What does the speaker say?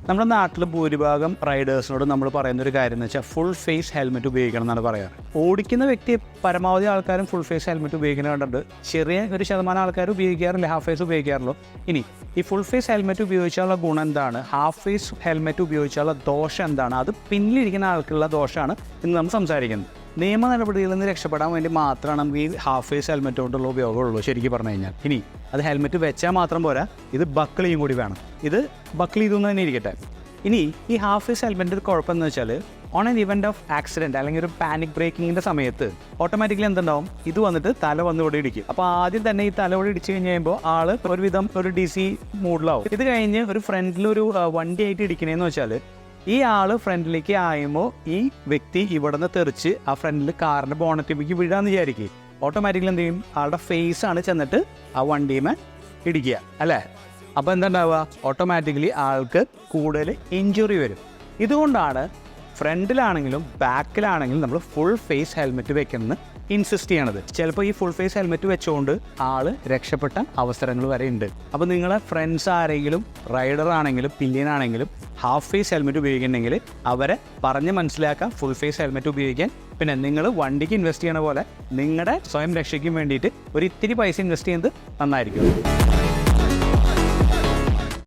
നമ്മുടെ നാട്ടിൽ ഭൂരിഭാഗം റൈഡേഴ്സിനോട് നമ്മൾ പറയുന്ന ഒരു കാര്യം എന്ന് വെച്ചാൽ ഫുൾ ഫേസ് ഹെൽമെറ്റ് ഉപയോഗിക്കണം എന്നാണ് പറയാറ്. ഓടിക്കുന്ന വ്യക്തി പരമാവധി ആൾക്കാരും ഫുൾ ഫേസ് ഹെൽമെറ്റ് ഉപയോഗിക്കുന്നത് കണ്ടിട്ട് ചെറിയ ഒരു ശതമാനം ആൾക്കാർ ഉപയോഗിക്കാറില്ല, ഹാഫ് ഫേസ് ഉപയോഗിക്കാറുള്ളൂ. ഇനി ഈ ഫുൾ ഫേസ് ഹെൽമെറ്റ് ഉപയോഗിച്ചാലുള്ള ഗുണം എന്താണ്, ഹാഫ് ഫേസ് ഹെൽമെറ്റ് ഉപയോഗിച്ചാലുള്ള ദോഷം എന്താണ്, അത് പിന്നിലിരിക്കുന്ന ആൾക്കുള്ള ദോഷമാണ് ഇന്ന് നമ്മൾ സംസാരിക്കുന്നത്. നിയമ നടപടികളിൽ നിന്ന് രക്ഷപ്പെടാൻ വേണ്ടി മാത്രമാണ് നമുക്ക് ഈ ഹാഫ് ഫേസ് ഹെൽമെറ്റ് കൊണ്ടുള്ള ഉപയോഗമുള്ളൂ ശരിക്കും പറഞ്ഞു കഴിഞ്ഞാൽ. ഇനി അത് ഹെൽമെറ്റ് വെച്ചാൽ മാത്രം പോരാ, ഇത് ബക്കിൾ ചെയ്യും കൂടി വേണം. ഇത് ബക്കിൾ ചെയ്തെന്ന് തന്നെ ഇരിക്കട്ടെ. ഇനി ഈ ഹാഫ് ഫേസ് ഹെൽമെറ്റിൻ്റെ കുഴപ്പമെന്ന് വെച്ചാൽ on an event of accident അല്ലെങ്കിൽ ഒരു പാനിക് ബ്രേക്കിങ്ങിൻ്റെ സമയത്ത് ഓട്ടോമാറ്റിക്കലി എന്തുണ്ടാവും, ഇത് വന്നിട്ട് തല വന്ന് ഇവിടെ ഇടിക്കും. അപ്പോൾ ആദ്യം തന്നെ ഈ തല ഇവിടെ ഇടിച്ച് കഴിഞ്ഞ് കഴിയുമ്പോൾ ആൾ ഒരുവിധം ഒരു DC മൂഡിലാവും. ഇത് കഴിഞ്ഞ് ഒരു ഫ്രണ്ടിലൊരു വണ്ടിയായിട്ട് ഇടിക്കണേന്ന് വെച്ചാൽ ഈ ആൾ ഫ്രണ്ടിലേക്ക് ആയുമ്പോൾ ഈ വ്യക്തി ഇവിടെ നിന്ന് തെറിച്ച് ആ ഫ്രണ്ടിൽ കാറിൻ്റെ ബോണറ്റിലേക്ക് വീഴാന്ന് വിചാരിക്കുക. ഓട്ടോമാറ്റിക്കലി എന്ത് ചെയ്യും, ആളുടെ ഫേസാണ് ചെന്നിട്ട് ആ വണ്ടിയുമേ ഇടിക്കുക അല്ലേ. അപ്പോൾ എന്താ ഉണ്ടാവുക, ഓട്ടോമാറ്റിക്കലി ആൾക്ക് കൂടുതൽ ഇഞ്ചുറി വരും. ഇതുകൊണ്ടാണ് ഫ്രണ്ടിലാണെങ്കിലും ബാക്കിലാണെങ്കിലും നമ്മൾ ഫുൾ ഫേസ് ഹെൽമെറ്റ് വെക്കണമെന്ന് ഇൻസിസ്റ്റ് ചെയ്യണത്. ചിലപ്പോൾ ഈ ഫുൾ ഫേസ് ഹെൽമെറ്റ് വെച്ചുകൊണ്ട് ആൾ രക്ഷപ്പെട്ട അവസരങ്ങൾ വരെ ഉണ്ട്. അപ്പോൾ നിങ്ങളെ ഫ്രണ്ട്സ് ആരെങ്കിലും റൈഡർ ആണെങ്കിലും പില്ലിയനാണെങ്കിലും ഹാഫ് ഫേസ് ഹെൽമെറ്റ് ഉപയോഗിക്കുന്നുണ്ടെങ്കിൽ അവരെ പറഞ്ഞ് മനസ്സിലാക്കാം ഫുൾ ഫേസ് ഹെൽമെറ്റ് ഉപയോഗിക്കാൻ. പിന്നെ നിങ്ങൾ വണ്ടിക്ക് ഇൻവെസ്റ്റ് ചെയ്യണ പോലെ നിങ്ങളുടെ സ്വയം രക്ഷയ്ക്കും വേണ്ടിയിട്ട് ഒരു ഇത്തിരി പൈസ ഇൻവെസ്റ്റ് ചെയ്യുന്നത് നന്നായിരിക്കും.